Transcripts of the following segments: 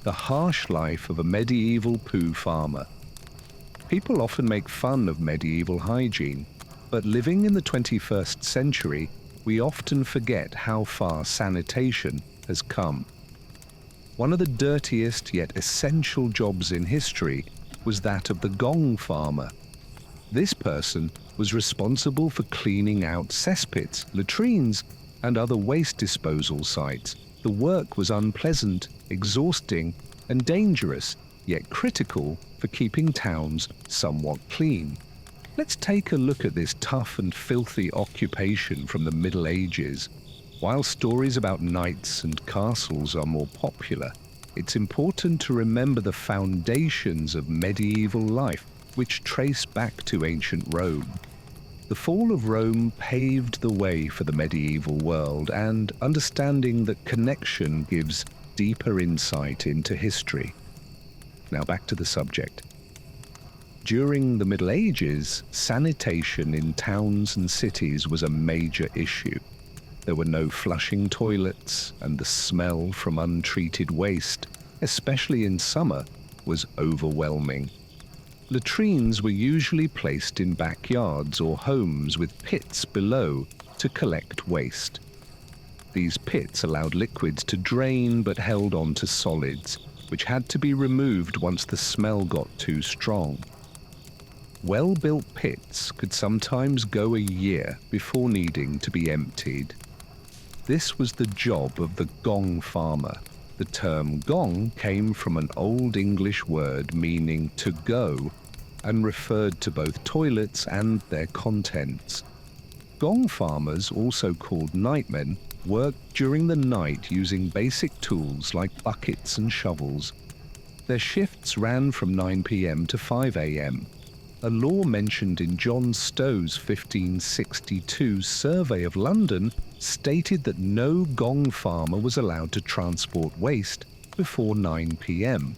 the harsh life of a medieval poo farmer. People often make fun of medieval hygiene, but living in the 21st century, we often forget how far sanitation has come. One of the dirtiest yet essential jobs in history was that of the Gong farmer. This person was responsible for cleaning out cesspits, latrines, and other waste disposal sites. The work was unpleasant, exhausting, and dangerous, yet critical for keeping towns somewhat clean. Let's take a look at this tough and filthy occupation from the Middle Ages. While stories about knights and castles are more popular, it's important to remember the foundations of medieval life, which trace back to ancient Rome. The fall of Rome paved the way for the medieval world, and understanding that connection gives deeper insight into history. Now back to the subject. During the Middle Ages, sanitation in towns and cities was a major issue. There were no flushing toilets, and the smell from untreated waste, especially in summer, was overwhelming. Latrines were usually placed in backyards or homes with pits below to collect waste. These pits allowed liquids to drain but held on to solids, which had to be removed once the smell got too strong. Well-built pits could sometimes go a year before needing to be emptied. This was the job of the Gong farmer. The term Gong came from an Old English word meaning to go and referred to both toilets and their contents. Gong farmers, also called nightmen, worked during the night using basic tools like buckets and shovels. Their shifts ran from 9 p.m. to 5 a.m. A law mentioned in John Stow's 1562 survey of London stated that no Gong farmer was allowed to transport waste before 9 p.m.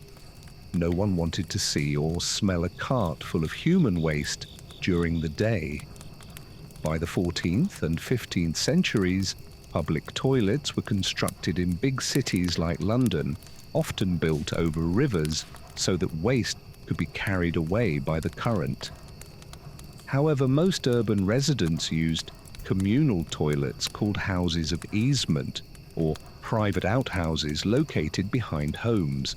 No one wanted to see or smell a cart full of human waste during the day. By the 14th and 15th centuries, public toilets were constructed in big cities like London, often built over rivers so that waste could be carried away by the current. However, most urban residents used communal toilets called houses of easement, or private outhouses located behind homes.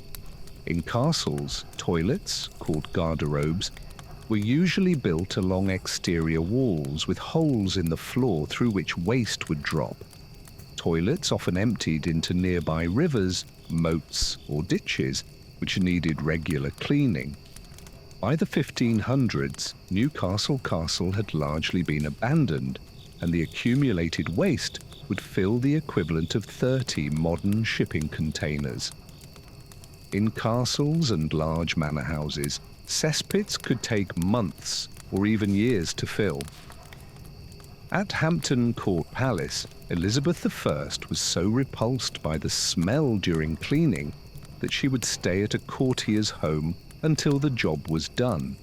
In castles, toilets, called garderobes, were usually built along exterior walls with holes in the floor through which waste would drop. Toilets often emptied into nearby rivers, moats, or ditches, which needed regular cleaning. By the 1500s, Newcastle Castle had largely been abandoned, and the accumulated waste would fill the equivalent of 30 modern shipping containers. In castles and large manor houses, cesspits could take months or even years to fill. At Hampton Court Palace, Elizabeth I was so repulsed by the smell during cleaning that she would stay at a courtier's home until the job was done.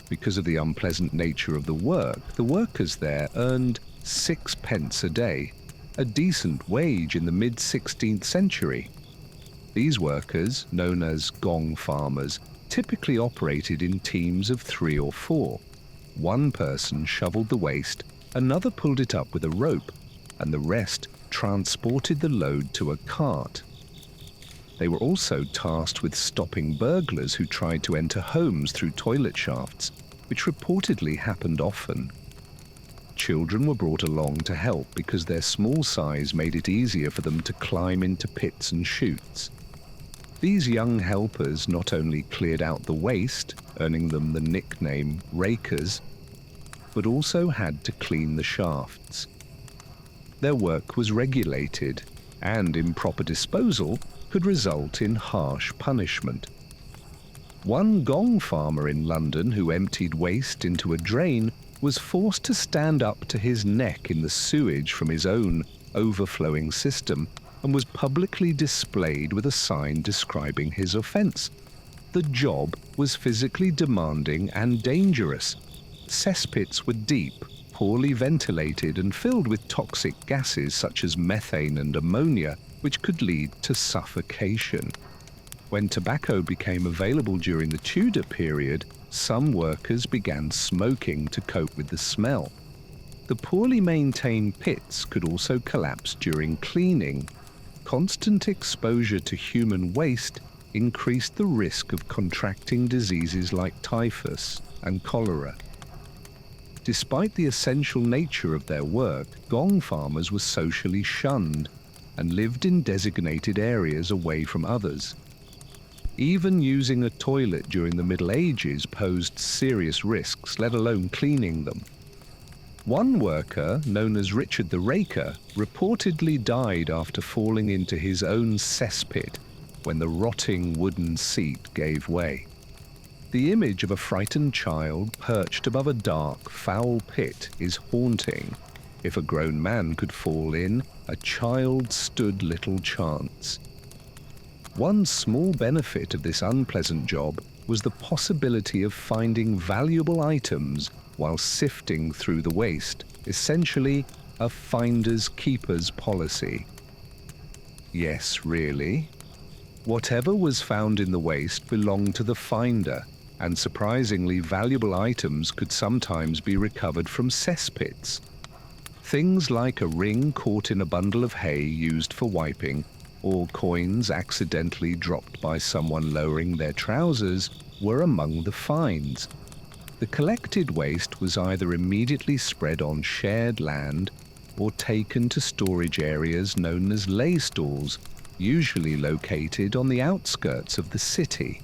Because of the unpleasant nature of the workers there earned 6 pence a day, a decent wage in the mid-16th century. These workers, known as Gong farmers, typically operated in teams of 3 or 4. One person shoveled the waste, another pulled it up with a rope, and the rest transported the load to a cart. They were also tasked with stopping burglars who tried to enter homes through toilet shafts, which reportedly happened often. Children were brought along to help because their small size made it easier for them to climb into pits and chutes. These young helpers not only cleared out the waste, earning them the nickname rakers, but also had to clean the shafts. Their work was regulated, and improper disposal could result in harsh punishment. One Gong farmer in London who emptied waste into a drain was forced to stand up to his neck in the sewage from his own overflowing system and was publicly displayed with a sign describing his offence. The job was physically demanding and dangerous. Cesspits were deep, poorly ventilated and filled with toxic gases such as methane and ammonia, which could lead to suffocation. When tobacco became available during the Tudor period, some workers began smoking to cope with the smell. The poorly maintained pits could also collapse during cleaning. Constant exposure to human waste increased the risk of contracting diseases like typhus and cholera. Despite the essential nature of their work, Gong farmers were socially shunned and lived in designated areas away from others. Even using a toilet during the Middle Ages posed serious risks, let alone cleaning them. One worker, known as Richard the Raker, reportedly died after falling into his own cesspit when the rotting wooden seat gave way. The image of a frightened child perched above a dark, foul pit is haunting. If a grown man could fall in, a child stood little chance. One small benefit of this unpleasant job was the possibility of finding valuable items while sifting through the waste, essentially a finder's keeper's policy. Yes, really. Whatever was found in the waste belonged to the finder, and surprisingly valuable items could sometimes be recovered from cesspits. Things like a ring caught in a bundle of hay used for wiping, or coins accidentally dropped by someone lowering their trousers, were among the finds. The collected waste was either immediately spread on shared land or taken to storage areas known as lay stalls, usually located on the outskirts of the city.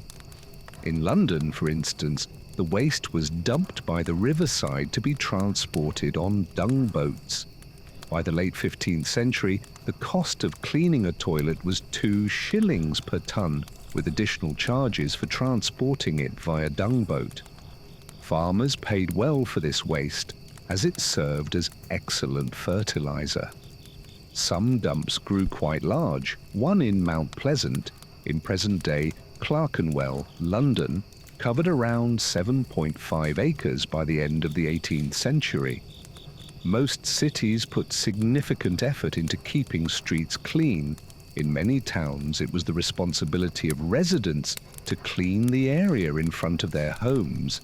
In London, for instance, the waste was dumped by the riverside to be transported on dung boats. By the late 15th century, the cost of cleaning a toilet was 2 shillings per ton, with additional charges for transporting it via dung boat. Farmers paid well for this waste, as it served as excellent fertilizer. Some dumps grew quite large. One in Mount Pleasant, in present-day Clerkenwell, London, covered around 7.5 acres by the end of the 18th century. Most cities put significant effort into keeping streets clean. In many towns, it was the responsibility of residents to clean the area in front of their homes.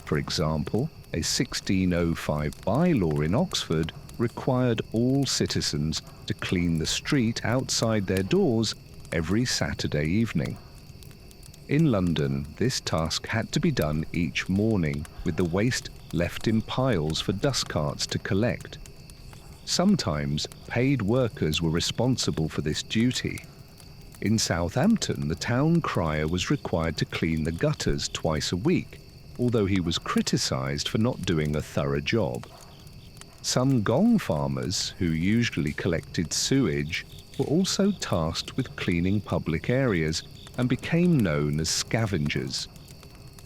For example, a 1605 bylaw in Oxford required all citizens to clean the street outside their doors every Saturday evening. In London, this task had to be done each morning, with the waste left in piles for dust carts to collect. Sometimes paid workers were responsible for this duty. In Southampton, the town crier was required to clean the gutters twice a week, although he was criticised for not doing a thorough job. Some Gong farmers, who usually collected sewage, were also tasked with cleaning public areas and became known as scavengers.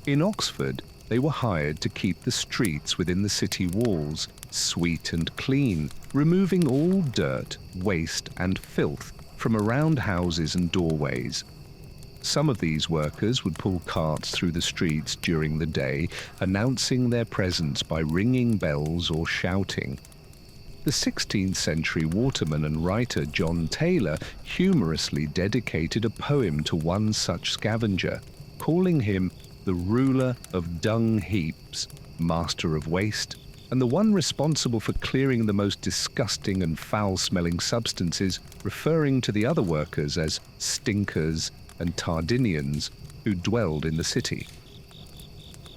In Oxford, they were hired to keep the streets within the city walls sweet and clean, removing all dirt, waste and filth from around houses and doorways. Some of these workers would pull carts through the streets during the day, announcing their presence by ringing bells or shouting. The 16th century waterman and writer John Taylor humorously dedicated a poem to one such scavenger, calling him the ruler of dung heaps, master of waste, and the one responsible for clearing the most disgusting and foul-smelling substances, referring to the other workers as stinkers and Tardinians who dwelled in the city.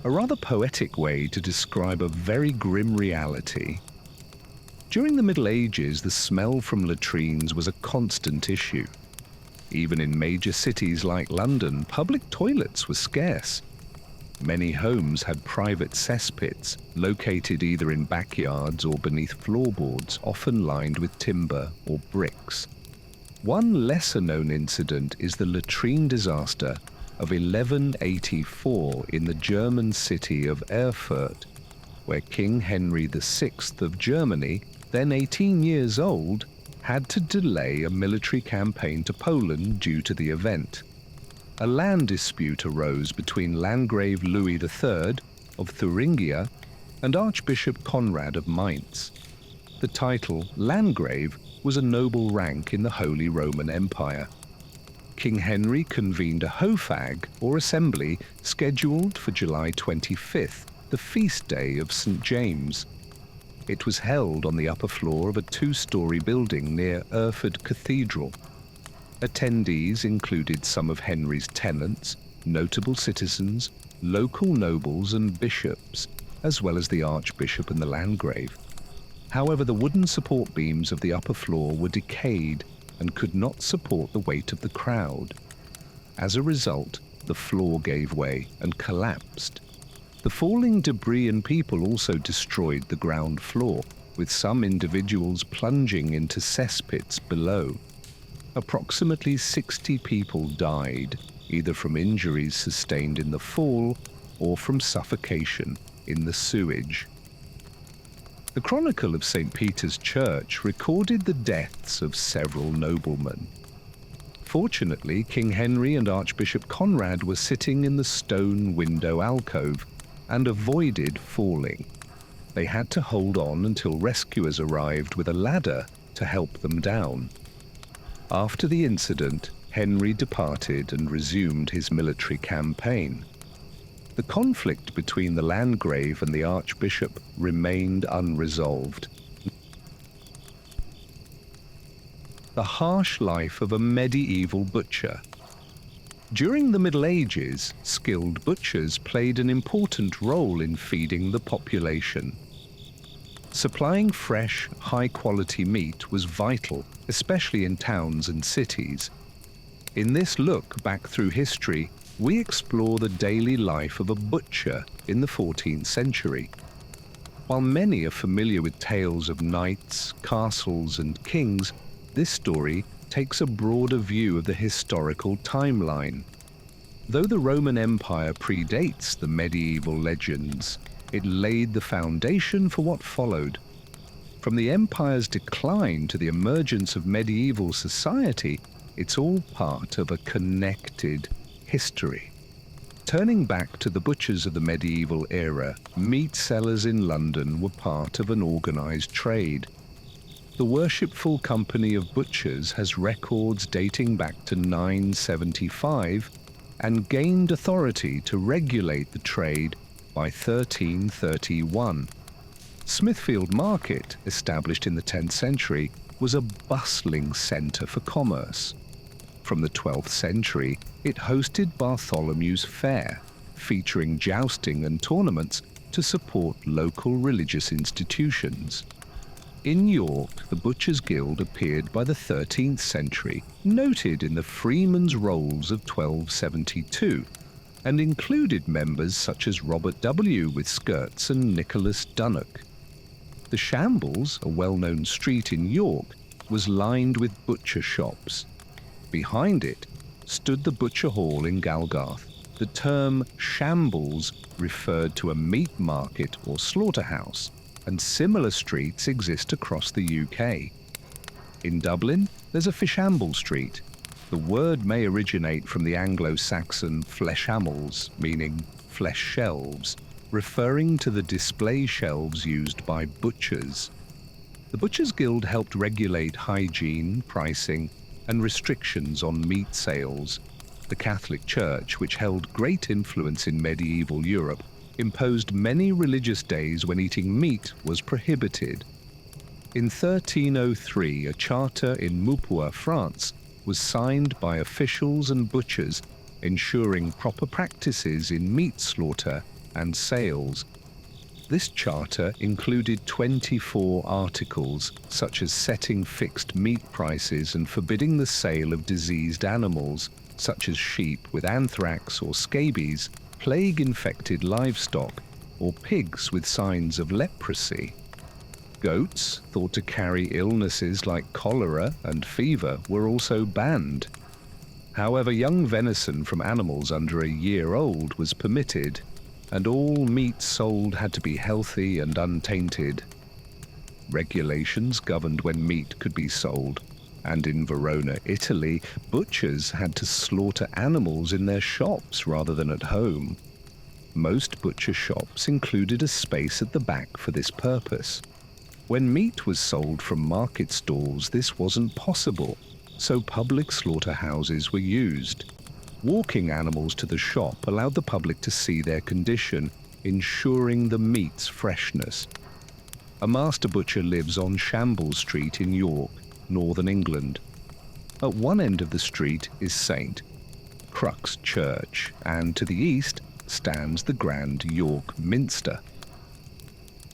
A rather poetic way to describe a very grim reality. During the Middle Ages, the smell from latrines was a constant issue. Even in major cities like London, public toilets were scarce. Many homes had private cesspits, located either in backyards or beneath floorboards, often lined with timber or bricks. One lesser-known incident is the latrine disaster of 1184 in the German city of Erfurt, where King Henry VI of Germany, then 18 years old, had to delay a military campaign to Poland due to the event. A land dispute arose between Landgrave Louis III of Thuringia and Archbishop Conrad of Mainz. The title Landgrave was a noble rank in the Holy Roman Empire. King Henry convened a hofag, or assembly, scheduled for July 25th, the feast day of St. James. It was held on the upper floor of a two-story building near Erford Cathedral. Attendees included some of Henry's tenants, notable citizens, local nobles and bishops, as well as the Archbishop and the Landgrave. However, the wooden support beams of the upper floor were decayed and could not support the weight of the crowd. As a result, the floor gave way and collapsed. The falling debris and people also destroyed the ground floor, with some individuals plunging into cesspits below. Approximately 60 people died, either from injuries sustained in the fall or from suffocation in the sewage. The Chronicle of St. Peter's Church recorded the deaths of several noblemen. Fortunately, King Henry and Archbishop Conrad were sitting in the stone window alcove and avoided falling. They had to hold on until rescuers arrived with a ladder to help them down. After the incident, Henry departed and resumed his military campaign. The conflict between the Landgrave and the Archbishop remained unresolved. The harsh life of a medieval butcher. During the Middle Ages, skilled butchers played an important role in feeding the population. Supplying fresh, high-quality meat was vital, especially in towns and cities. In this look back through history, we explore the daily life of a butcher in the 14th century. While many are familiar with tales of knights, castles, and kings, this story takes a broader view of the historical timeline. Though the Roman Empire predates the medieval legends, it laid the foundation for what followed. From the empire's decline to the emergence of medieval society, it's all part of a connected history. Turning back to the butchers of the medieval era, meat sellers in London were part of an organized trade. The Worshipful Company of Butchers has records dating back to 975 and gained authority to regulate the trade by 1331. Smithfield Market, established in the 10th century, was a bustling centre for commerce. From the 12th century, it hosted Bartholomew's Fair, featuring jousting and tournaments to support local religious institutions. In York, the Butchers' Guild appeared by the 13th century, noted in the Freeman's Rolls of 1272, and included members such as Robert W. with skirts and Nicholas Dunnock. The Shambles, a well-known street in York, was lined with butcher shops. Behind it stood the Butcher Hall in Galgarth. The term shambles referred to a meat market or slaughterhouse, and similar streets exist across the UK. In Dublin, there's a Fishamble Street. The word may originate from the Anglo-Saxon fleshambles, meaning flesh shelves, referring to the display shelves used by butchers. The Butchers' Guild helped regulate hygiene, pricing, and restrictions on meat sales. The Catholic Church, which held great influence in medieval Europe, imposed many religious days when eating meat was prohibited. In 1303, a charter in Maupoix, France, was signed by officials and butchers, ensuring proper practices in meat slaughter and sales. This charter included 24 articles, such as setting fixed meat prices and forbidding the sale of diseased animals, such as sheep with anthrax or scabies, plague-infected livestock, or pigs with signs of leprosy. Goats, thought to carry illnesses like cholera and fever, were also banned. However, young venison from animals under a year old was permitted, and all meat sold had to be healthy and untainted. Regulations governed when meat could be sold, and in Verona, Italy, butchers had to slaughter animals in their shops rather than at home. Most butcher shops included a space at the back for this purpose. When meat was sold from market stalls, this wasn't possible. so public slaughterhouses were used. Walking animals to the shop allowed the public to see their condition, ensuring the meat's freshness. A master butcher lives on Shambles Street in York, northern England. At one end of the street is St. Crux Church, and to the east stands the Grand York Minster.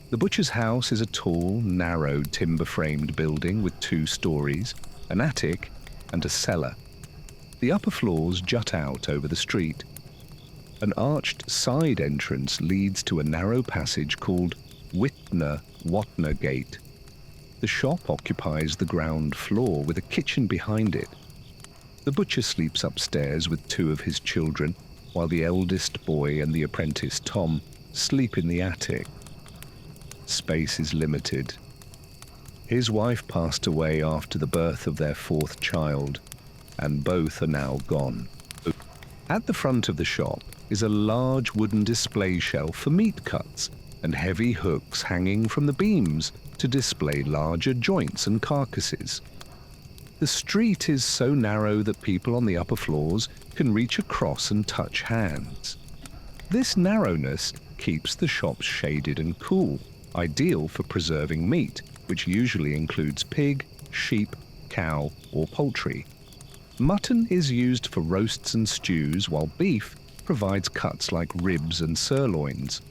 The butcher's house is a tall, narrow, timber-framed building with 2 stories, an attic, and a cellar. The upper floors jut out over the street. An arched side entrance leads to a narrow passage called Watner Gate. The shop occupies the ground floor with a kitchen behind it. The butcher sleeps upstairs with 2 of his children, while the eldest boy and the apprentice Tom sleep in the attic. Space is limited. His wife passed away after the birth of their 4th child, and both are now gone. At the front of the shop is a large wooden display shelf for meat cuts and heavy hooks hanging from the beams to display larger joints and carcasses. The street is so narrow that people on the upper floors can reach across and touch hands. This narrowness keeps the shops shaded and cool, ideal for preserving meat, which usually includes pig, sheep, cow, or poultry. Mutton is used for roasts and stews, while beef provides cuts like ribs and sirloins.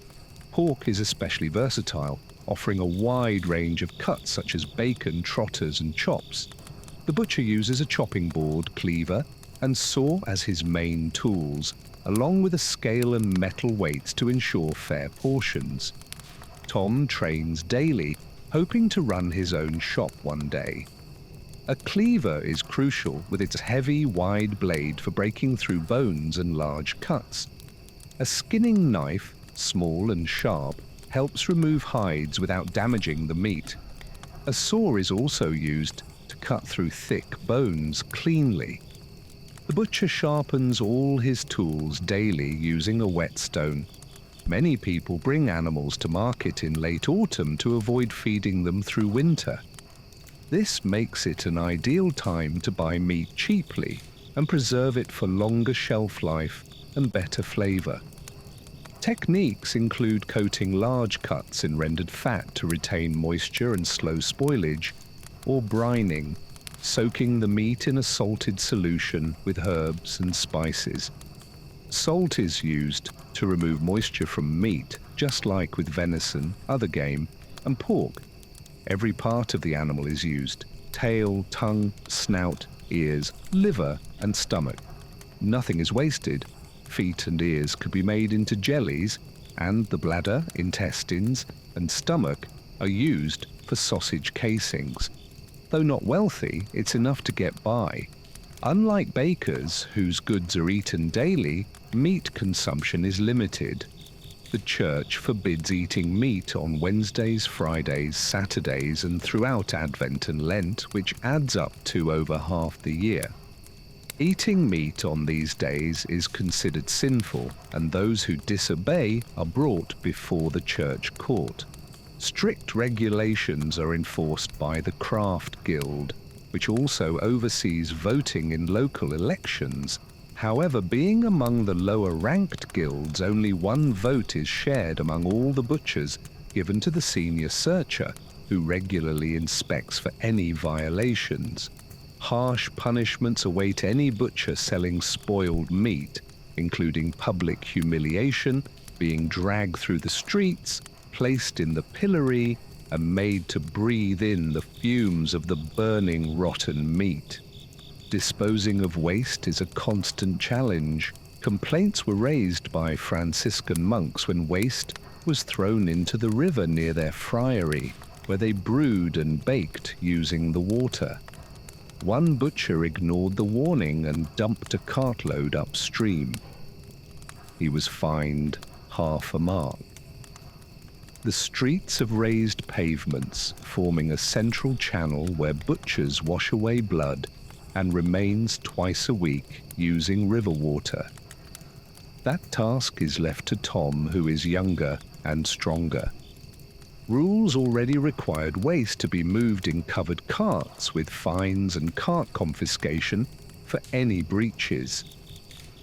Pork is especially versatile, offering a wide range of cuts such as bacon, trotters, and chops. The butcher uses a chopping board, cleaver, and saw as his main tools, along with a scale and metal weights to ensure fair portions. Tom trains daily, hoping to run his own shop one day. A cleaver is crucial with its heavy, wide blade for breaking through bones and large cuts. A skinning knife, small and sharp, helps remove hides without damaging the meat. A saw is also used to cut through thick bones cleanly. The butcher sharpens all his tools daily using a whetstone. Many people bring animals to market in late autumn to avoid feeding them through winter. This makes it an ideal time to buy meat cheaply and preserve it for longer shelf life and better flavor. Techniques include coating large cuts in rendered fat to retain moisture and slow spoilage, or brining, soaking the meat in a salted solution with herbs and spices. Salt is used to remove moisture from meat, just like with venison, other game, and pork. Every part of the animal is used: tail, tongue, snout, ears, liver, and stomach. Nothing is wasted. Feet and ears could be made into jellies, and the bladder, intestines, and stomach are used for sausage casings. Though not wealthy, it's enough to get by. Unlike bakers, whose goods are eaten daily, meat consumption is limited. The church forbids eating meat on Wednesdays, Fridays, Saturdays, and throughout Advent and Lent, which adds up to over half the year. Eating meat on these days is considered sinful, and those who disobey are brought before the church court. Strict regulations are enforced by the Craft Guild, which also oversees voting in local elections. However, being among the lower-ranked guilds, only one vote is shared among all the butchers, given to the senior searcher, who regularly inspects for any violations. Harsh punishments await any butcher selling spoiled meat, including public humiliation, being dragged through the streets, placed in the pillory, and made to breathe in the fumes of the burning rotten meat. Disposing of waste is a constant challenge. Complaints were raised by Franciscan monks when waste was thrown into the river near their friary, where they brewed and baked using the water. One butcher ignored the warning and dumped a cartload upstream. He was fined half a mark. The streets have raised pavements, forming a central channel where butchers wash away blood and remains twice a week using river water. That task is left to Tom, who is younger and stronger. rules already required waste to be moved in covered carts with fines and cart confiscation for any breaches.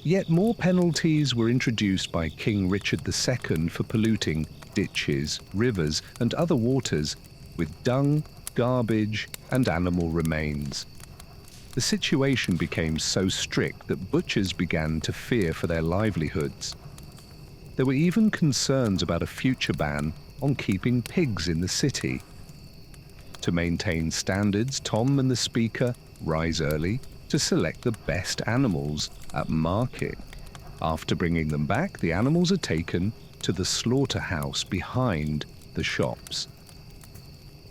Yet more penalties were introduced by King Richard II for polluting ditches, rivers, and other waters with dung, garbage, and animal remains. The situation became so strict that butchers began to fear for their livelihoods. There were even concerns about a future ban on keeping pigs in the city. To maintain standards, Tom and the Speaker rise early to select the best animals at market. After bringing them back, the animals are taken to the slaughterhouse behind the shops.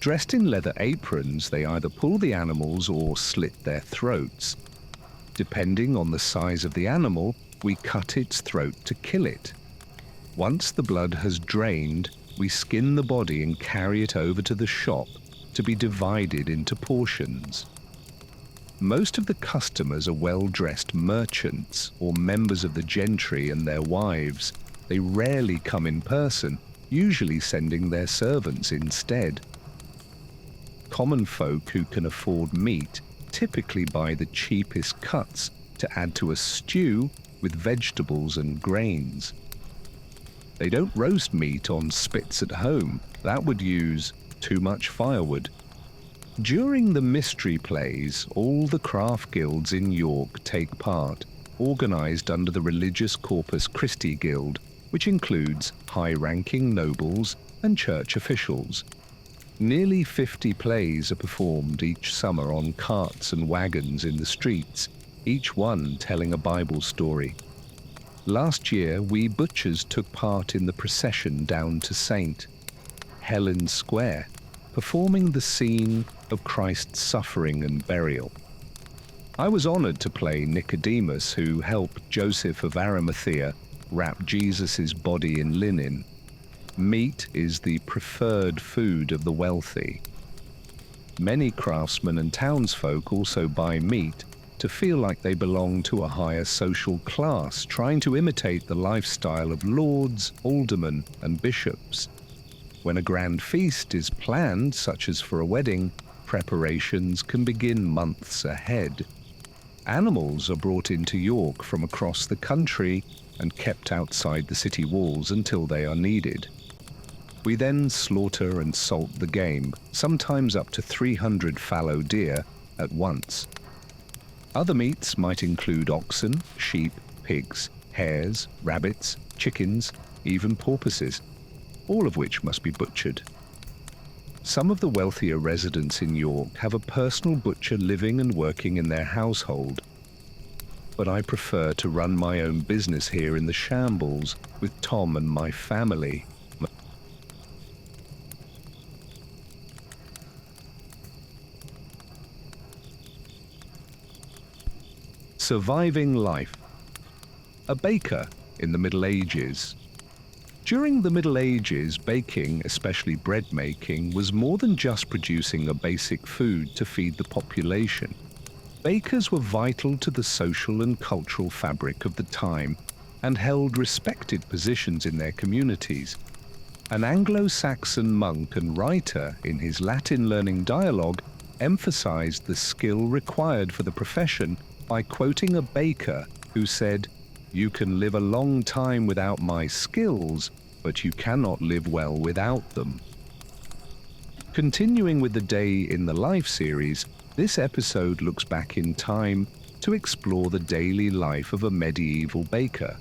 Dressed in leather aprons, they either pull the animals or slit their throats. Depending on the size of the animal, we cut its throat to kill it. Once the blood has drained, we skin the body and carry it over to the shop to be divided into portions. Most of the customers are well-dressed merchants or members of the gentry and their wives. They rarely come in person, usually sending their servants instead. Common folk who can afford meat typically buy the cheapest cuts to add to a stew with vegetables and grains. They don't roast meat on spits at home. That would use too much firewood. During the mystery plays, all the craft guilds in York take part, organised under the Religious Corpus Christi Guild, which includes high-ranking nobles and church officials. Nearly 50 plays are performed each summer on carts and wagons in the streets, each one telling a Bible story. Last year, we butchers took part in the procession down to St. Helen's Square, performing the scene of Christ's suffering and burial. I was honoured to play Nicodemus, who helped Joseph of Arimathea wrap Jesus' body in linen. Meat is the preferred food of the wealthy. Many craftsmen and townsfolk also buy meat to feel like they belong to a higher social class, trying to imitate the lifestyle of lords, aldermen, and bishops. When a grand feast is planned, such as for a wedding, preparations can begin months ahead. Animals are brought into York from across the country and kept outside the city walls until they are needed. We then slaughter and salt the game, sometimes up to 300 fallow deer at once. Other meats might include oxen, sheep, pigs, hares, rabbits, chickens, even porpoises, all of which must be butchered. Some of the wealthier residents in York have a personal butcher living and working in their household, but I prefer to run my own business here in the Shambles with Tom and my family. Surviving life. A baker in the Middle Ages. During the Middle Ages, baking, especially bread making, was more than just producing a basic food to feed the population. Bakers were vital to the social and cultural fabric of the time and held respected positions in their communities. An Anglo-Saxon monk and writer, in his Latin-learning dialogue, emphasized the skill required for the profession by quoting a baker who said, "You can live a long time without my skills, but you cannot live well without them." Continuing with the Day in the Life series, this episode looks back in time to explore the daily life of a medieval baker.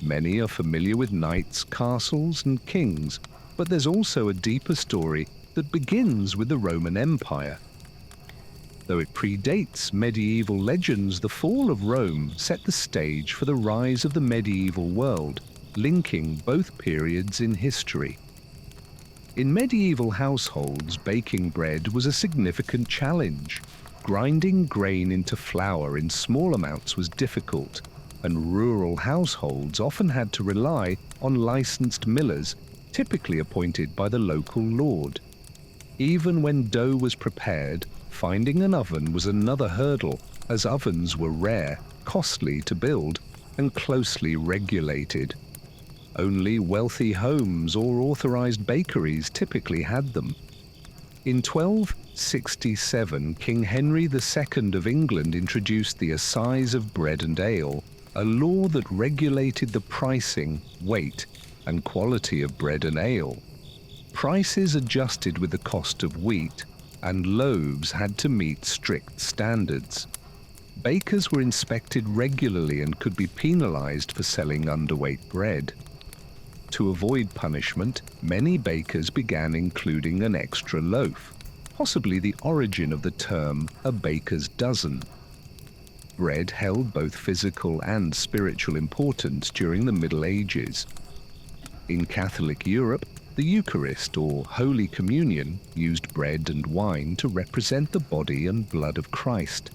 Many are familiar with knights, castles, and kings, but there's also a deeper story that begins with the Roman Empire. Though it predates medieval legends, the fall of Rome set the stage for the rise of the medieval world, linking both periods in history. In medieval households, baking bread was a significant challenge. Grinding grain into flour in small amounts was difficult, and rural households often had to rely on licensed millers, typically appointed by the local lord. Even when dough was prepared, finding an oven was another hurdle, as ovens were rare, costly to build, and closely regulated. Only wealthy homes or authorized bakeries typically had them. In 1267, King Henry II of England introduced the Assize of Bread and Ale, a law that regulated the pricing, weight, and quality of bread and ale. Prices adjusted with the cost of wheat, and loaves had to meet strict standards. Bakers were inspected regularly and could be penalized for selling underweight bread. To avoid punishment, many bakers began including an extra loaf, possibly the origin of the term a baker's dozen. Bread held both physical and spiritual importance during the Middle Ages. In Catholic Europe, the Eucharist or Holy Communion used bread and wine to represent the body and blood of Christ.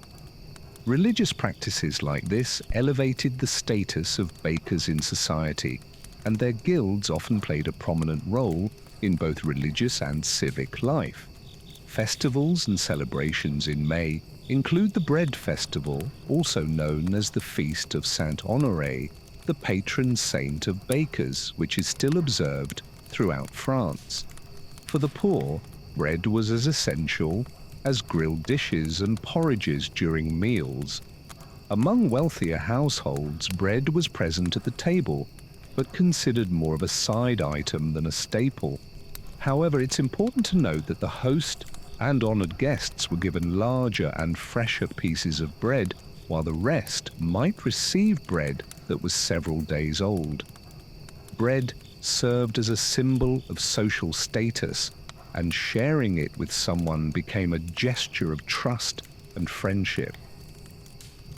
Religious practices like this elevated the status of bakers in society, and their guilds often played a prominent role in both religious and civic life. Festivals and celebrations in May include the Bread Festival, also known as the Feast of Saint Honoré, the patron saint of bakers, which is still observed throughout France. For the poor, bread was as essential as grilled dishes and porridges during meals. Among wealthier households, bread was present at the table, but considered more of a side item than a staple. However, it's important to note that the host and honored guests were given larger and fresher pieces of bread, while the rest might receive bread that was several days old. Bread served as a symbol of social status, and sharing it with someone became a gesture of trust and friendship.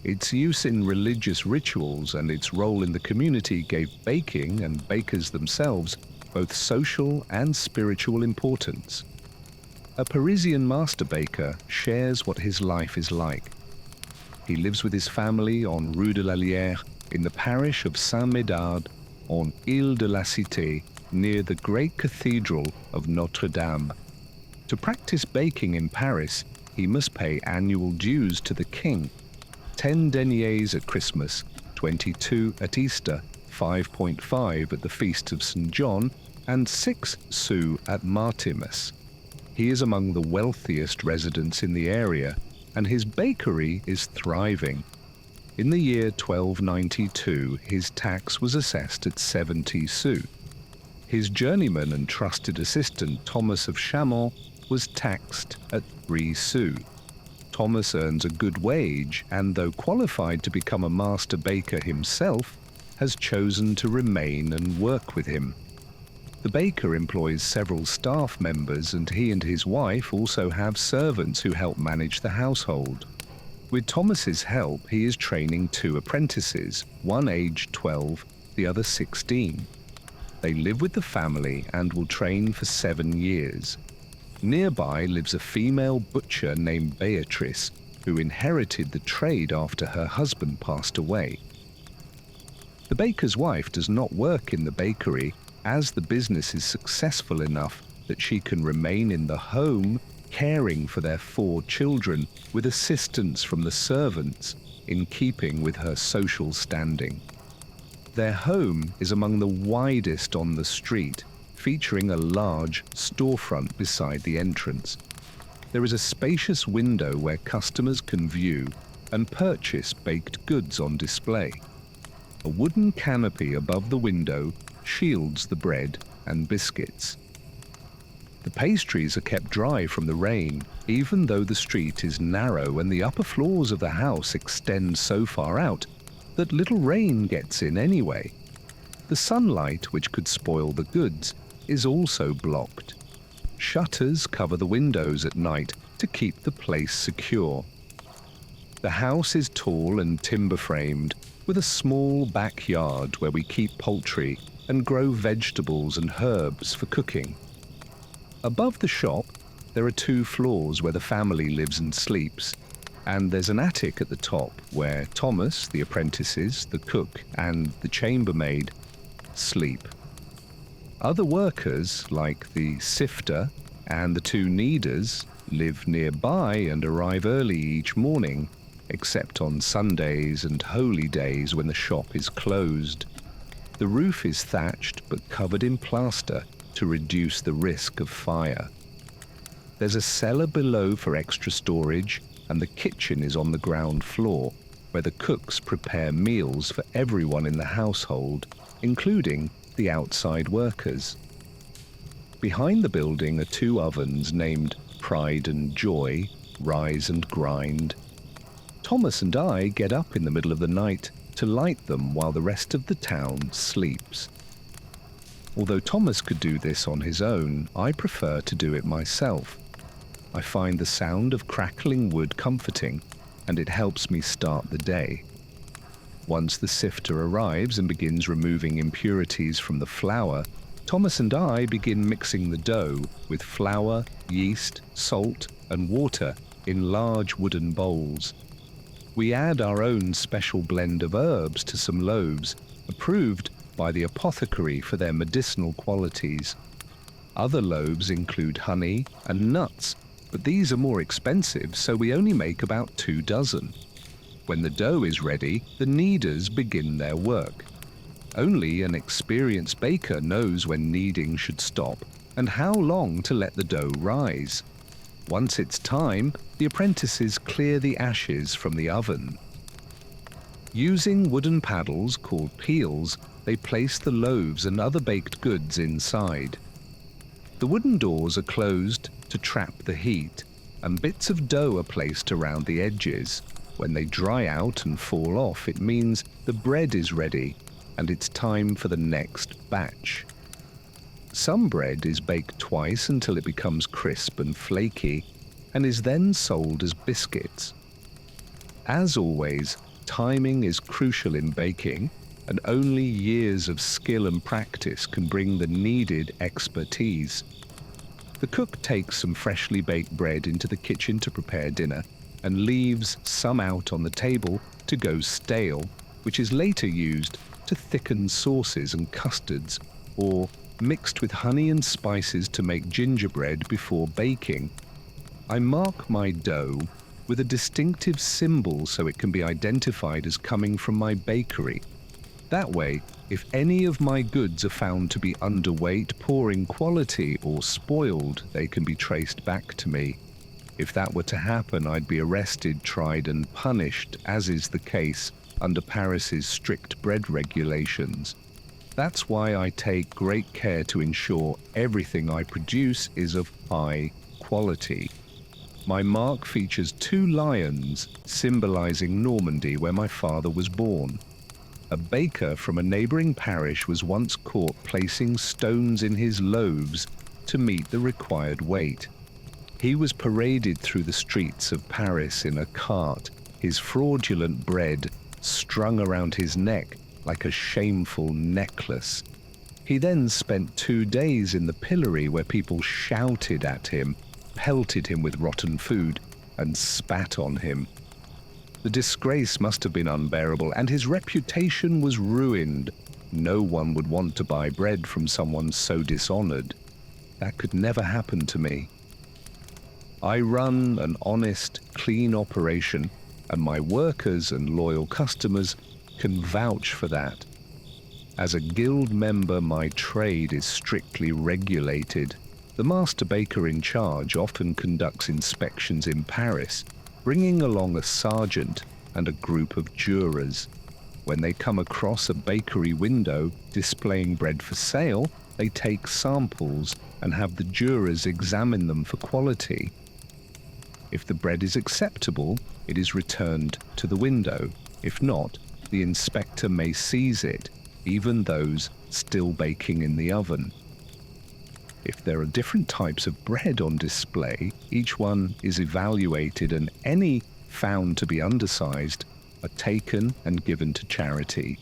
Its use in religious rituals and its role in the community gave baking and bakers themselves both social and spiritual importance. A Parisian master baker shares what his life is like. He lives with his family on Rue de la Lierre in the parish of Saint-Médard on Ile de la Cité, near the great cathedral of Notre Dame. To practice baking in Paris, he must pay annual dues to the king. 10 deniers at Christmas, 22 at Easter, 5.5 at the Feast of St. John, and 6 sous at Martimas. He is among the wealthiest residents in the area, and his bakery is thriving. In the year 1292, his tax was assessed at 70 sous. His journeyman and trusted assistant, Thomas of Chamont, was taxed at 3 sous. Thomas earns a good wage and, though qualified to become a master baker himself, has chosen to remain and work with him. The baker employs several staff members, and he and his wife also have servants who help manage the household. With Thomas's help, he is training 2 apprentices, one aged 12, the other 16. They live with the family and will train for 7 years. Nearby lives a female butcher named Beatrice, who inherited the trade after her husband passed away. The baker's wife does not work in the bakery, as the business is successful enough that she can remain in the home caring for their 4 children with assistance from the servants, in keeping with her social standing. Their home is among the widest on the street, featuring a large storefront beside the entrance. There is a spacious window where customers can view and purchase baked goods on display. A wooden canopy above the window shields the bread and biscuits. The pastries are kept dry from the rain, even though the street is narrow and the upper floors of the house extend so far out that little rain gets in anyway. The sunlight, which could spoil the goods, is also blocked. Shutters cover the windows at night to keep the place secure. The house is tall and timber-framed, with a small backyard where we keep poultry and grow vegetables and herbs for cooking. Above the shop, there are 2 floors where the family lives and sleeps, and there's an attic at the top where Thomas, the apprentices, the cook, and the chambermaid sleep. Other workers, like the sifter and the 2 kneaders, live nearby and arrive early each morning, except on Sundays and holy days when the shop is closed. The roof is thatched but covered in plaster to reduce the risk of fire. There's a cellar below for extra storage, and the kitchen is on the ground floor, where the cooks prepare meals for everyone in the household, including the outside workers. Behind the building are 2 ovens named Pride and Joy, Rise and Grind. Thomas and I get up in the middle of the night to light them while the rest of the town sleeps. Although Thomas could do this on his own, I prefer to do it myself. I find the sound of crackling wood comforting, and it helps me start the day. Once the sifter arrives and begins removing impurities from the flour, Thomas and I begin mixing the dough with flour, yeast, salt, and water in large wooden bowls. We add our own special blend of herbs to some loaves, approved by the apothecary for their medicinal qualities. Other loaves include honey and nuts, but these are more expensive, so we only make about 2 dozen. When the dough is ready, the kneaders begin their work. Only an experienced baker knows when kneading should stop and how long to let the dough rise. Once it's time, the apprentices clear the ashes from the oven. Using wooden paddles called peels, they place the loaves and other baked goods inside. The wooden doors are closed to trap the heat, and bits of dough are placed around the edges. When they dry out and fall off, it means the bread is ready, and it's time for the next batch. Some bread is baked twice until it becomes crisp and flaky, and is then sold as biscuits. As always, timing is crucial in baking, and only years of skill and practice can bring the needed expertise. The cook takes some freshly baked bread into the kitchen to prepare dinner, and leaves some out on the table to go stale, which is later used to thicken sauces and custards, or mixed with honey and spices to make gingerbread before baking. I mark my dough with a distinctive symbol so it can be identified as coming from my bakery. That way, if any of my goods are found to be underweight, poor in quality, or spoiled, they can be traced back to me. If that were to happen, I'd be arrested, tried, and punished, as is the case under Paris's strict bread regulations. That's why I take great care to ensure everything I produce is of high quality. My mark features 2 lions, symbolizing Normandy, where my father was born. A baker from a neighboring parish was once caught placing stones in his loaves to meet the required weight. He was paraded through the streets of Paris in a cart, his fraudulent bread strung around his neck like a shameful necklace. He then spent 2 days in the pillory where people shouted at him, pelted him with rotten food, and spat on him. The disgrace must have been unbearable, and his reputation was ruined. No one would want to buy bread from someone so dishonored. That could never happen to me. I run an honest, clean operation, and my workers and loyal customers can vouch for that. As a guild member, my trade is strictly regulated. The master baker in charge often conducts inspections in Paris, bringing along a sergeant and a group of jurors. When they come across a bakery window displaying bread for sale, they take samples and have the jurors examine them for quality. If the bread is acceptable, it is returned to the window. If not, the inspector may seize it, even those still baking in the oven. If there are different types of bread on display, each one is evaluated, and any found to be undersized are taken and given to charity.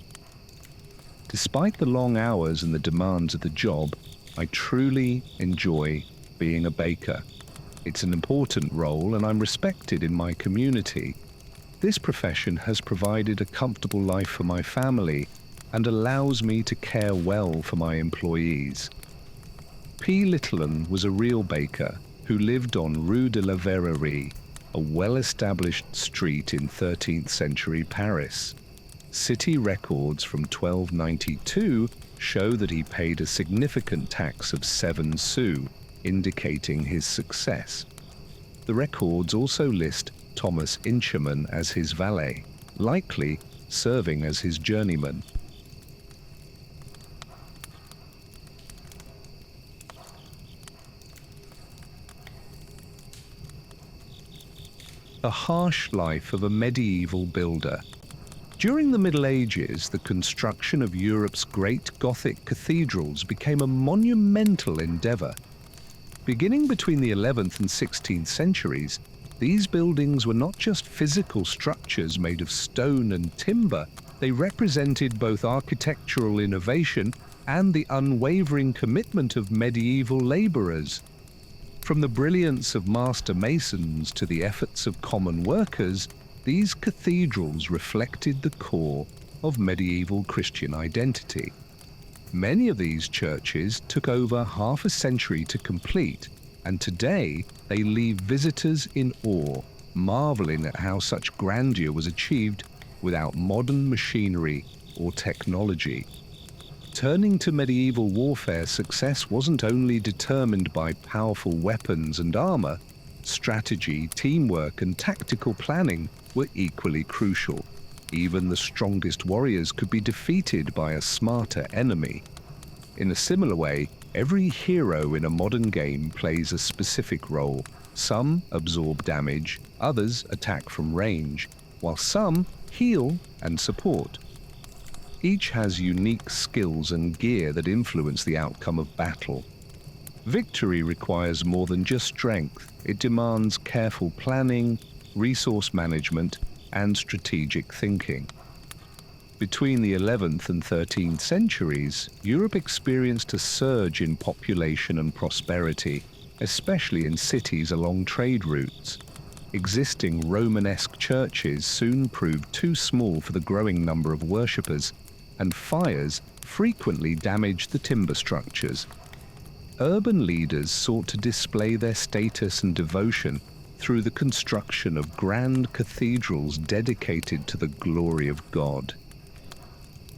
Despite the long hours and the demands of the job, I truly enjoy being a baker. It's an important role, and I'm respected in my community. This profession has provided a comfortable life for my family and allows me to care well for my employees. P. Littleton was a real baker who lived on Rue de la Verrerie, a well-established street in 13th century Paris. City records from 1292 show that he paid a significant tax of 7 sous, indicating his success. The records also list Thomas Incherman as his valet, likely serving as his journeyman. The harsh life of a medieval builder. During the Middle Ages, the construction of Europe's great Gothic cathedrals became a monumental endeavour. Beginning between the 11th and 16th centuries, these buildings were not just physical structures made of stone and timber, they represented both architectural innovation and the unwavering commitment of medieval labourers. From the brilliance of master masons to the efforts of common workers, these cathedrals reflected the core of medieval Christian identity. Many of these churches took over half a century to complete, and today they leave visitors in awe, marveling at how such grandeur was achieved without modern machinery or technology. Turning to medieval warfare, success wasn't only determined by powerful weapons and armor, strategy, teamwork, and tactical planning were equally crucial. Even the strongest warriors could be defeated by a smarter enemy. In a similar way, every hero in a modern game plays a specific role. Some absorb damage, others attack from range, while some heal and support. Each has unique skills and gear that influence the outcome of battle. Victory requires more than just strength. It demands careful planning, resource management, and strategic thinking. Between the 11th and 13th centuries, Europe experienced a surge in population and prosperity, especially in cities along trade routes. Existing Romanesque churches soon proved too small for the growing number of worshippers, and fires frequently damaged the timber structures. Urban leaders sought to display their status and devotion through the construction of grand cathedrals dedicated to the glory of God.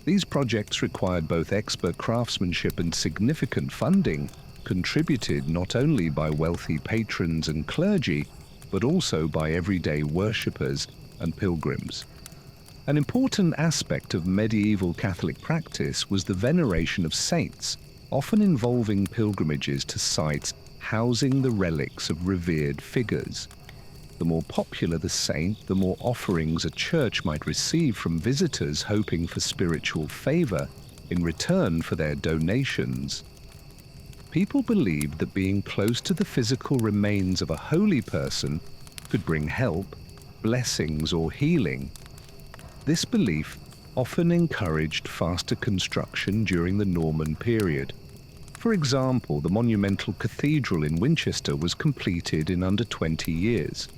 These projects required both expert craftsmanship and significant funding, contributed not only by wealthy patrons and clergy, but also by everyday worshippers and pilgrims. An important aspect of medieval Catholic practice was the veneration of saints, often involving pilgrimages to sites housing the relics of revered figures. The more popular the saint, the more offerings a church might receive from visitors hoping for spiritual favor in return for their donations. People believed that being close to the physical remains of a holy person could bring help, blessings, or healing. This belief often encouraged faster construction during the Norman period. For example, the monumental cathedral in Winchester was completed in under 20 years.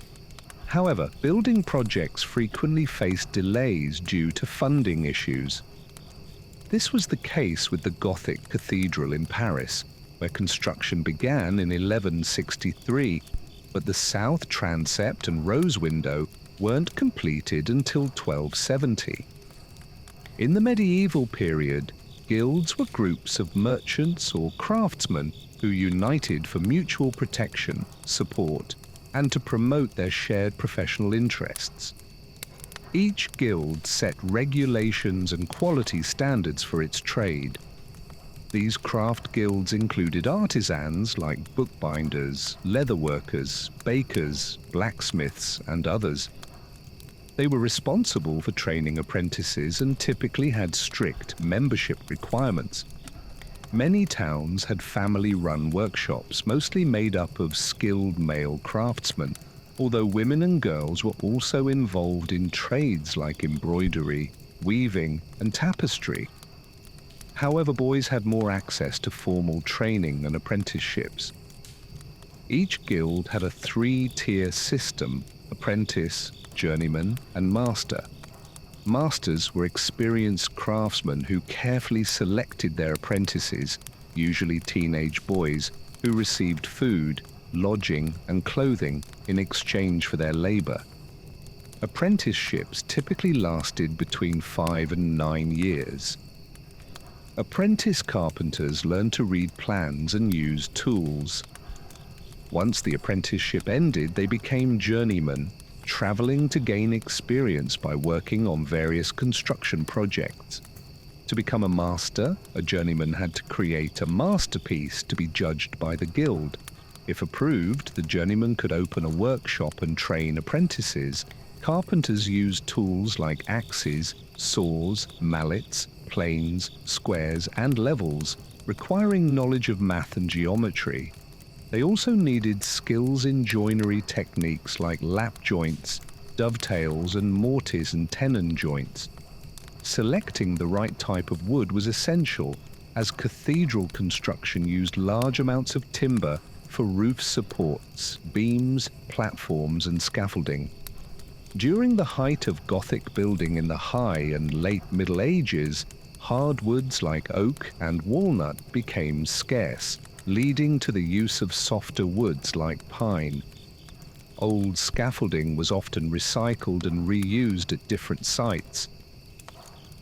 However, building projects frequently faced delays due to funding issues. This was the case with the Gothic Cathedral in Paris, where construction began in 1163, but the south transept and rose window weren't completed until 1270. In the medieval period, guilds were groups of merchants or craftsmen who united for mutual protection, support, and to promote their shared professional interests. Each guild set regulations and quality standards for its trade. These craft guilds included artisans like bookbinders, leatherworkers, bakers, blacksmiths, and others. They were responsible for training apprentices and typically had strict membership requirements. Many towns had family-run workshops, mostly made up of skilled male craftsmen, although women and girls were also involved in trades like embroidery, weaving, and tapestry. However, boys had more access to formal training and apprenticeships. Each guild had a 3-tier system: apprentice, journeyman, and master. Masters were experienced craftsmen who carefully selected their apprentices, usually teenage boys, who received food, lodging, and clothing in exchange for their labor. Apprenticeships typically lasted between 5 and 9 years. Apprentice carpenters learned to read plans and use tools. Once the apprenticeship ended, they became journeymen, traveling to gain experience by working on various construction projects. To become a master, a journeyman had to create a masterpiece to be judged by the guild. If approved, the journeyman could open a workshop and train apprentices. Carpenters used tools like axes, saws, mallets, planes, squares, and levels, requiring knowledge of math and geometry. They also needed skills in joinery techniques like lap joints, dovetails, and mortise and tenon joints. Selecting the right type of wood was essential, as cathedral construction used large amounts of timber for roof supports, beams, platforms, and scaffolding. During the height of Gothic building in the High and Late Middle Ages, hardwoods like oak and walnut became scarce, leading to the use of softer woods like pine. Old scaffolding was often recycled and reused at different sites.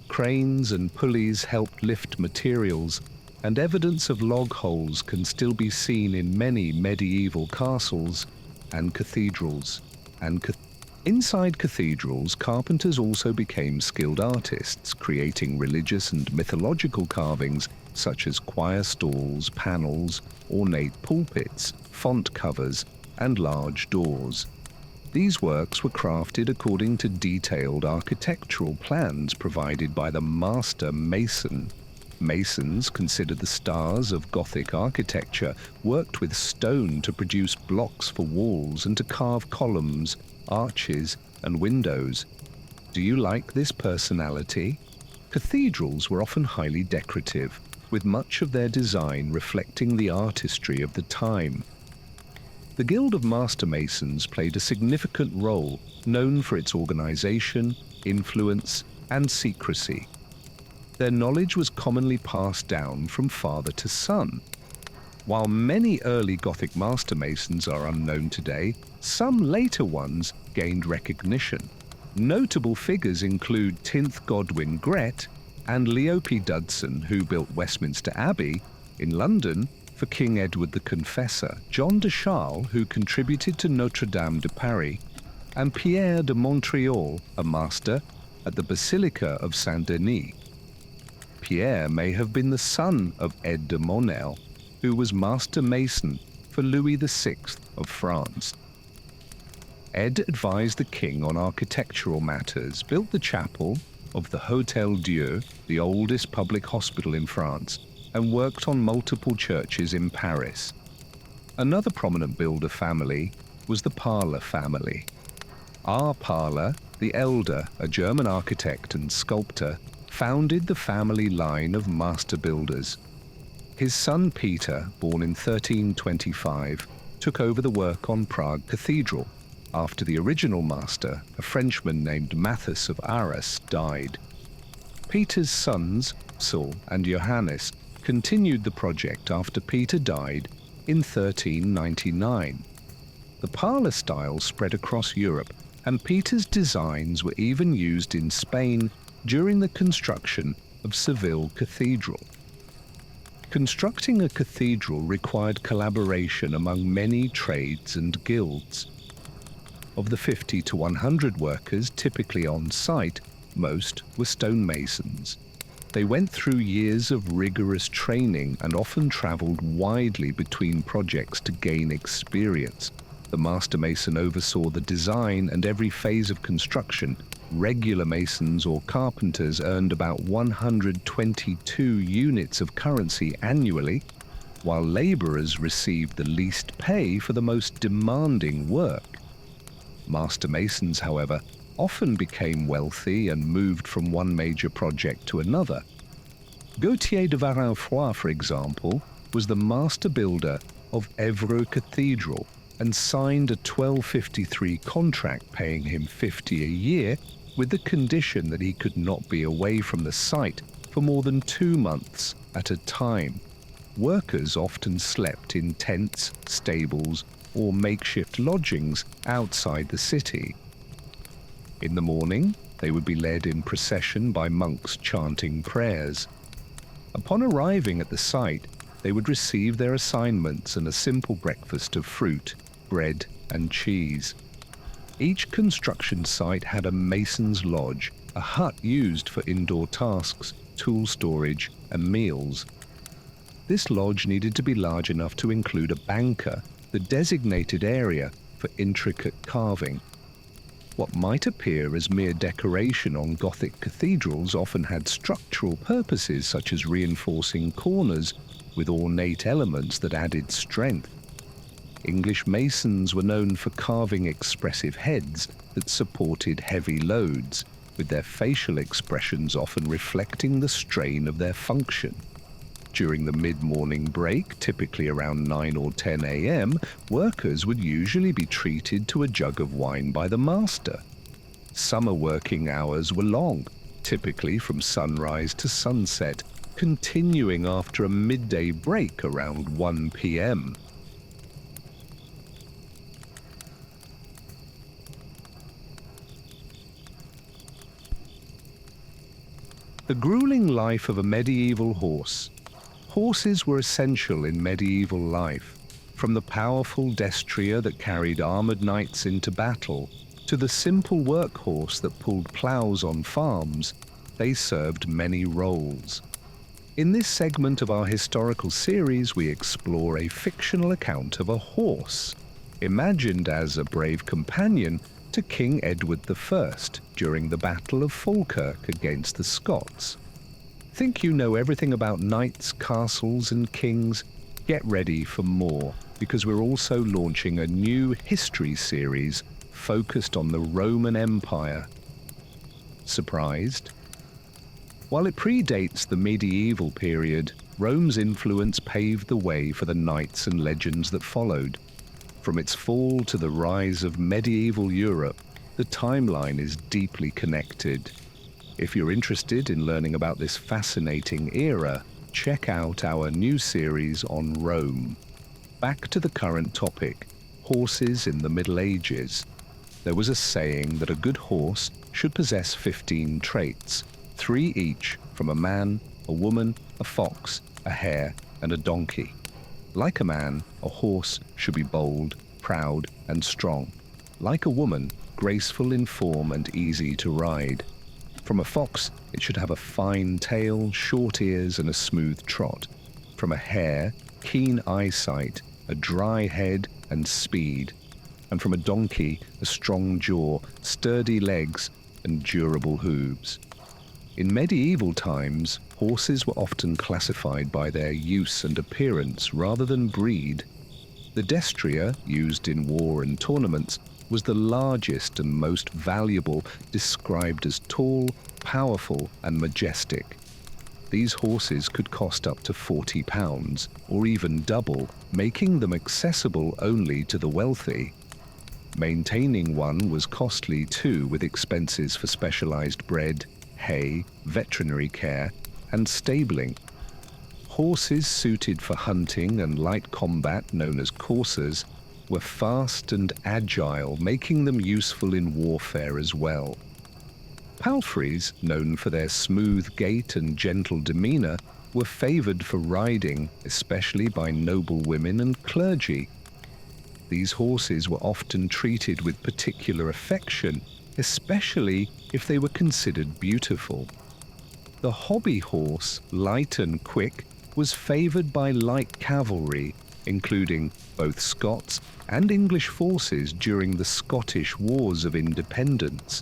Cranes and pulleys helped lift materials, and evidence of log holes can still be seen in many medieval castles and cathedrals. Inside cathedrals, carpenters also became skilled artists, creating religious and mythological carvings such as choir stalls, panels, ornate pulpits, font covers, and large doors. These works were crafted according to detailed architectural plans provided by the master mason. Masons, considered the stars of Gothic architecture, worked with stone to produce blocks for walls and to carve columns, arches, and windows. Do you like this personality? Cathedrals were often highly decorative, with much of their design reflecting the artistry of the time. The Guild of Master Masons played a significant role, known for its organization, influence, and secrecy. Their knowledge was commonly passed down from father to son. While many early Gothic Master Masons are unknown today, some later ones gained recognition. Notable figures include Tinth Godwin Gret and Leo P. Dudson, who built Westminster Abbey in London for King Edward the Confessor, John de Charles, who contributed to Notre Dame de Paris, and Pierre de Montreal, a master at the Basilica of Saint-Denis. Pierre may have been the son of Ed de Monel, who was master mason for Louis VI of France. Ed advised the king on architectural matters, built the chapel of the Hôtel Dieu, the oldest public hospital in France, and worked on multiple churches in Paris. Another prominent builder family was the Parler family. R. Parler, the elder, a German architect and sculptor, founded the family line of master builders. His son Peter, born in 1325, took over the work on Prague Cathedral after the original master, a Frenchman named Matthias of Arras, died. Peter's sons, Saul and Johannes, continued the project after Peter died in 1399. The Parler style spread across Europe, and Peter's designs were even used in Spain during the construction of Seville Cathedral. Constructing a cathedral required collaboration among many trades and guilds. Of the 50 to 100 workers typically on site, most were stonemasons. They went through years of rigorous training and often traveled widely between projects to gain experience. The master mason oversaw the design and every phase of construction. Regular masons or carpenters earned about 122 units of currency annually, while laborers received the least pay for the most demanding work. Master masons, however, often became wealthy and moved from one major project to another. Gauthier de Varinfroy, for example, was the master builder of Évreux Cathedral and signed a 1253 contract paying him 50 a year with the condition that he could not be away from the site for more than 2 months at a time. Workers often slept in tents, stables, or makeshift lodgings outside the city. In the morning, they would be led in procession by monks chanting prayers. Upon arriving at the site, they would receive their assignments and a simple breakfast of fruit, bread, and cheese. Each construction site had a mason's lodge, a hut used for indoor tasks, tool storage, and meals. This lodge needed to be large enough to include a banker, the designated area for intricate carving. What might appear as mere decoration on Gothic cathedrals often had structural purposes, such as reinforcing corners with ornate elements that added strength. English masons were known for carving expressive heads that supported heavy loads, with their facial expressions often reflecting the strain of their function. During the mid-morning break, typically around 9 or 10 a.m., workers would usually be treated to a jug of wine by the master. Summer working hours were long, typically from sunrise to sunset, continuing after a midday break around 1 p.m. The grueling life of a medieval horse. Horses were essential in medieval life, from the powerful destrier that carried armored knights into battle to the simple workhorse that pulled plows on farms. They served many roles. In this segment of our historical series, we explore a fictional account of a horse, imagined as a brave companion to King Edward I during the Battle of Falkirk against the Scots. Think you know everything about knights, castles, and kings? Get ready for more, because we're also launching a new history series focused on the Roman Empire. Surprised? While it predates the medieval period, Rome's influence paved the way for the knights and legends that followed. From its fall to the rise of medieval Europe, the timeline is deeply connected. If you're interested in learning about this fascinating era, check out our new series on Rome. Back to the current topic, horses in the Middle Ages. There was a saying that a good horse should possess 15 traits, 3 each from a man, a woman, a fox, a hare, and a donkey. Like a man, a horse should be bold, proud, and strong. Like a woman, graceful in form and easy to ride. From a fox, it should have a fine tail, short ears, and a smooth trot. From a hare, keen eyesight, a dry head, and speed. And from a donkey, a strong jaw, sturdy legs, and durable hooves. In medieval times, horses were often classified by their use and appearance rather than breed. The destrier, used in war and tournaments, was the largest and most valuable, described as tall, powerful, and majestic. These horses could cost up to £40, or even double, making them accessible only to the wealthy. Maintaining one was costly too, with expenses for specialized bread, hay, veterinary care, and stabling. Horses suited for hunting and light combat, known as coursers, were fast and agile, making them useful in warfare as well. Palfreys, known for their smooth gait and gentle demeanor, were favored for riding, especially by noble women and clergy. These horses were often treated with particular affection, especially if they were considered beautiful. The hobby horse, light and quick, was favored by light cavalry, including both Scots and English forces during the Scottish Wars of Independence.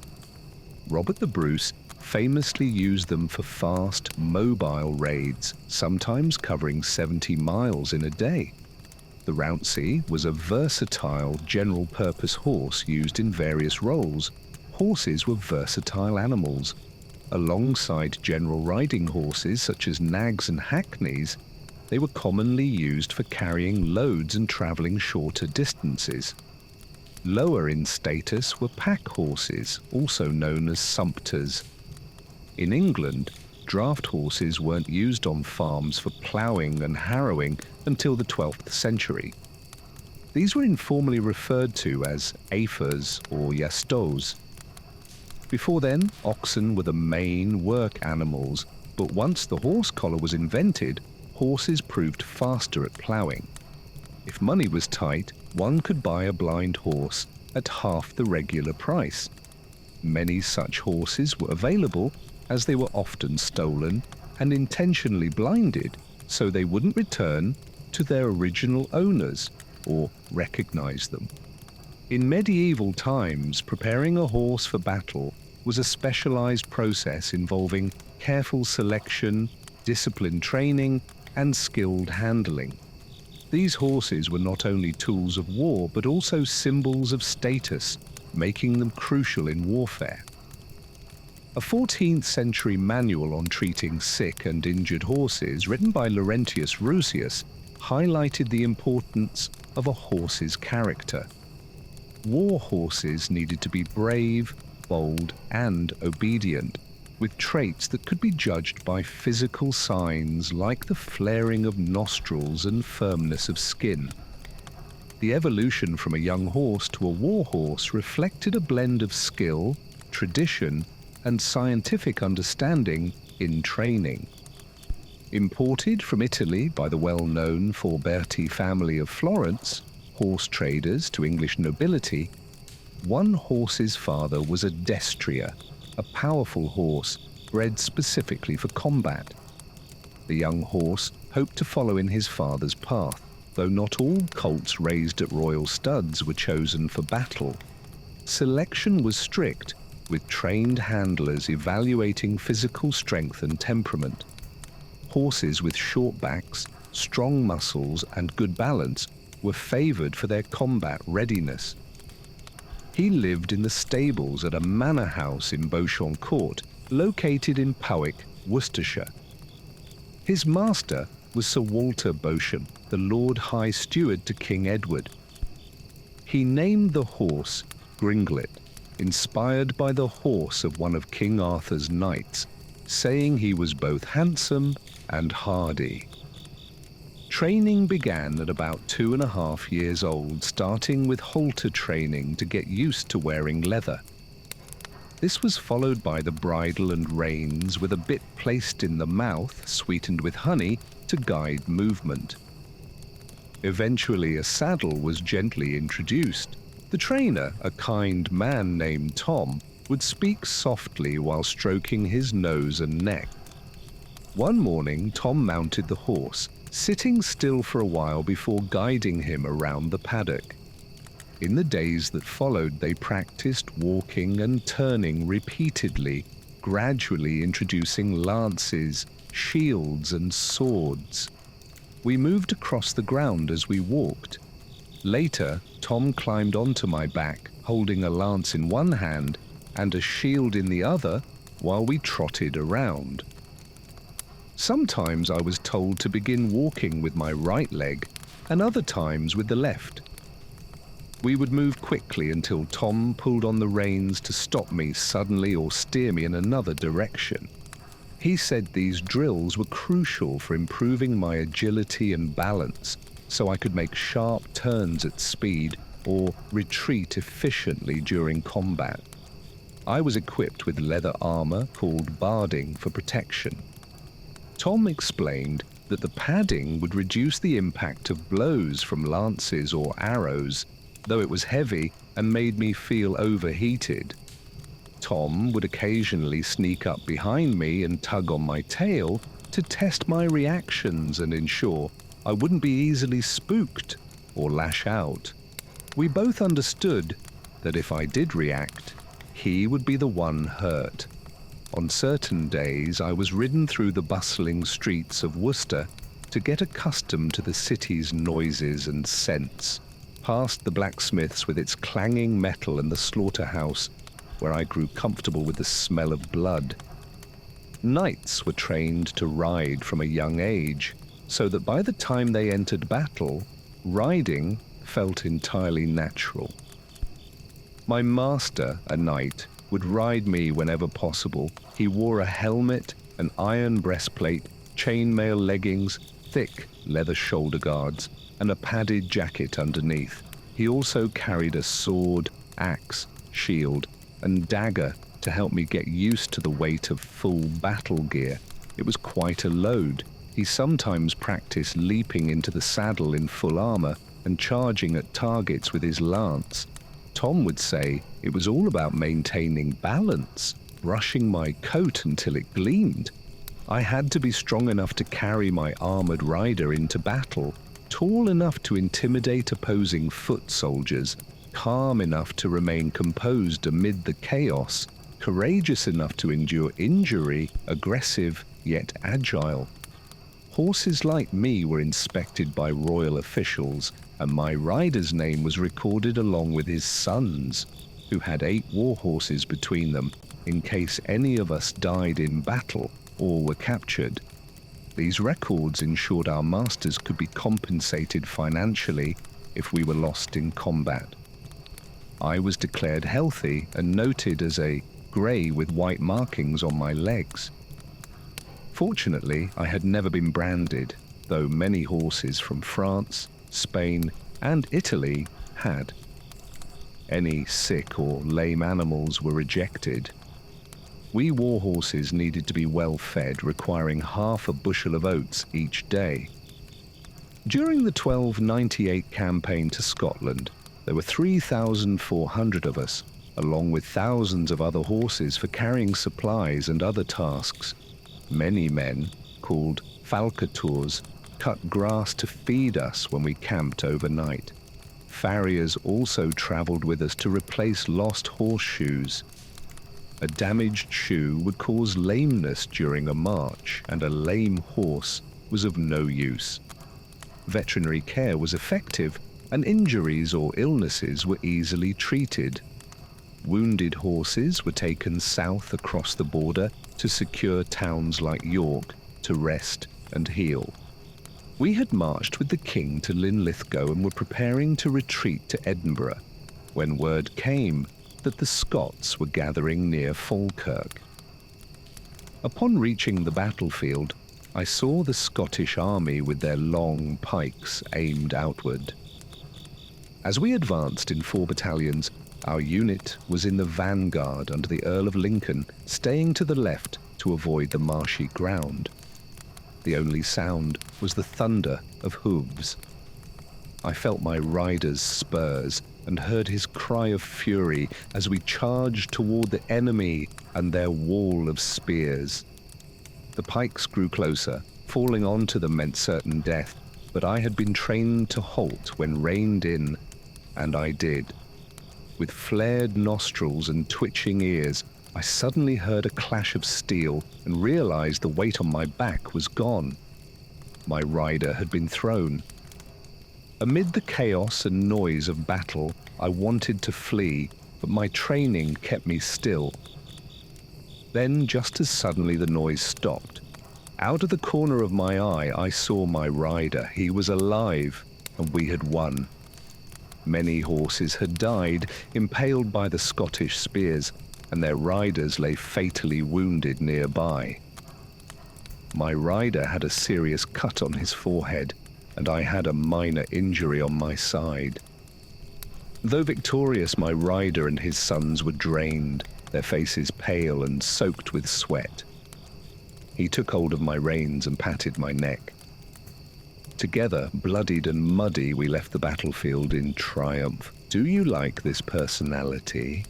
Robert the Bruce famously used them for fast, mobile raids, sometimes covering 70 miles in a day. The Rouncy was a versatile, general-purpose horse used in various roles. Horses were versatile animals. Alongside general riding horses such as nags and hackneys, they were commonly used for carrying loads and travelling shorter distances. Lower in status were pack horses, also known as sumpters. In England, draft horses weren't used on farms for ploughing and harrowing until the 12th century. These were informally referred to as ephors or yastos. Before then, oxen were the main work animals, but once the horse collar was invented, horses proved faster at ploughing. If money was tight, one could buy a blind horse at half the regular price. Many such horses were available, as they were often stolen and intentionally blinded so they wouldn't return to their original owners or recognize them. In medieval times, preparing a horse for battle was a specialized process involving careful selection, disciplined training, and skilled handling. These horses were not only tools of war, but also symbols of status, making them crucial in warfare. A 14th century manual on treating sick and injured horses, written by Laurentius Rusius, highlighted the importance of a horse's character. War horses needed to be brave, bold, and obedient, with traits that could be judged by physical signs like the flaring of nostrils and firmness of skin. The evolution from a young horse to a war horse reflected a blend of skill, tradition, and scientific understanding in training. Imported from Italy by the well-known Forberti family of Florence, horse traders to English nobility, one horse's father was a destrier, a powerful horse bred specifically for combat. The young horse hoped to follow in his father's path, though not all colts raised at royal studs were chosen for battle. Selection was strict, with trained handlers evaluating physical strength and temperament. Horses with short backs, strong muscles, and good balance were favored for their combat readiness. He lived in the stables at a manor house in Beauchamp Court, located in Powick, Worcestershire. His master was Sir Walter Beauchamp, the Lord High Steward to King Edward. He named the horse Gringlet, inspired by the horse of one of King Arthur's knights, saying he was both handsome and hardy. Training began at about 2.5 years old, starting with halter training to get used to wearing leather. This was followed by the bridle and reins, with a bit placed in the mouth, sweetened with honey, to guide movement. Eventually, a saddle was gently introduced. The trainer, a kind man named Tom, would speak softly while stroking his nose and neck. One morning, Tom mounted the horse, sitting still for a while before guiding him around the paddock. In the days that followed, they practiced walking and turning repeatedly, gradually introducing lances, shields, and swords. We moved across the ground as we walked. Later, Tom climbed onto my back, holding a lance in one hand and a shield in the other, while we trotted around. Sometimes I was told to begin walking with my right leg, and other times with the left. We would move quickly until Tom pulled on the reins to stop me suddenly or steer me in another direction. He said these drills were crucial for improving my agility and balance, so I could make sharp turns at speed or retreat efficiently during combat. I was equipped with leather armor called barding for protection. Tom explained that the padding would reduce the impact of blows from lances or arrows, though it was heavy and made me feel overheated. Tom would occasionally sneak up behind me and tug on my tail to test my reactions and ensure I wouldn't be easily spooked or lash out. We both understood that if I did react, he would be the one hurt. On certain days, I was ridden through the bustling streets of Worcester to get accustomed to the city's noises and scents, past the blacksmiths with its clanging metal and the slaughterhouse, where I grew comfortable with the smell of blood. Knights were trained to ride from a young age, so that by the time they entered battle, riding felt entirely natural. My master, a knight, would ride me whenever possible. He wore a helmet, an iron breastplate, chainmail leggings, thick leather shoulder guards, and a padded jacket underneath. He also carried a sword, axe, shield, and dagger to help me get used to the weight of full battle gear. It was quite a load. He sometimes practiced leaping into the saddle in full armor and charging at targets with his lance. Tom would say it was all about maintaining balance, brushing my coat until it gleamed. I had to be strong enough to carry my armored rider into battle, tall enough to intimidate opposing foot soldiers, calm enough to remain composed amid the chaos, courageous enough to endure injury, aggressive yet agile. Horses like me were inspected by royal officials, and my rider's name was recorded along with his son's, who had 8 war horses between them in case any of us died in battle or were captured. These records ensured our masters could be compensated financially if we were lost in combat. I was declared healthy and noted as a grey with white markings on my legs. Fortunately, I had never been branded, though many horses from France, Spain, and Italy had. Any sick or lame animals were rejected. We war horses needed to be well fed, requiring half a bushel of oats each day. During the 1298 campaign to Scotland, there were 3,400 of us, along with thousands of other horses for carrying supplies and other tasks. Many men, called falcators, cut grass to feed us when we camped overnight. Farriers also traveled with us to replace lost horseshoes. A damaged shoe would cause lameness during a march, and a lame horse was of no use. Veterinary care was effective, and injuries or illnesses were easily treated. Wounded horses were taken south across the border to secure towns like York to rest and heal. We had marched with the king to Linlithgow and were preparing to retreat to Edinburgh, when word came that the Scots were gathering near Falkirk. Upon reaching the battlefield, I saw the Scottish army with their long pikes aimed outward. As we advanced in 4 battalions, our unit was in the vanguard under the Earl of Lincoln, staying to the left to avoid the marshy ground. The only sound was the thunder of hooves. I felt my rider's spurs and heard his cry of fury as we charged toward the enemy and their wall of spears. The pikes grew closer. Falling onto them meant certain death, but I had been trained to halt when reined in, and I did. With flared nostrils and twitching ears, I suddenly heard a clash of steel and realized the weight on my back was gone. My rider had been thrown. Amid the chaos and noise of battle, I wanted to flee, but my training kept me still. Then, just as suddenly, the noise stopped. Out of the corner of my eye, I saw my rider. He was alive, and we had won. Many horses had died, impaled by the Scottish spears, and their riders lay fatally wounded nearby. My rider had a serious cut on his forehead, and I had a minor injury on my side. Though victorious, my rider and his sons were drained, their faces pale and soaked with sweat. He took hold of my reins and patted my neck. Together, bloodied and muddy, we left the battlefield in triumph. "Do you like this personality?"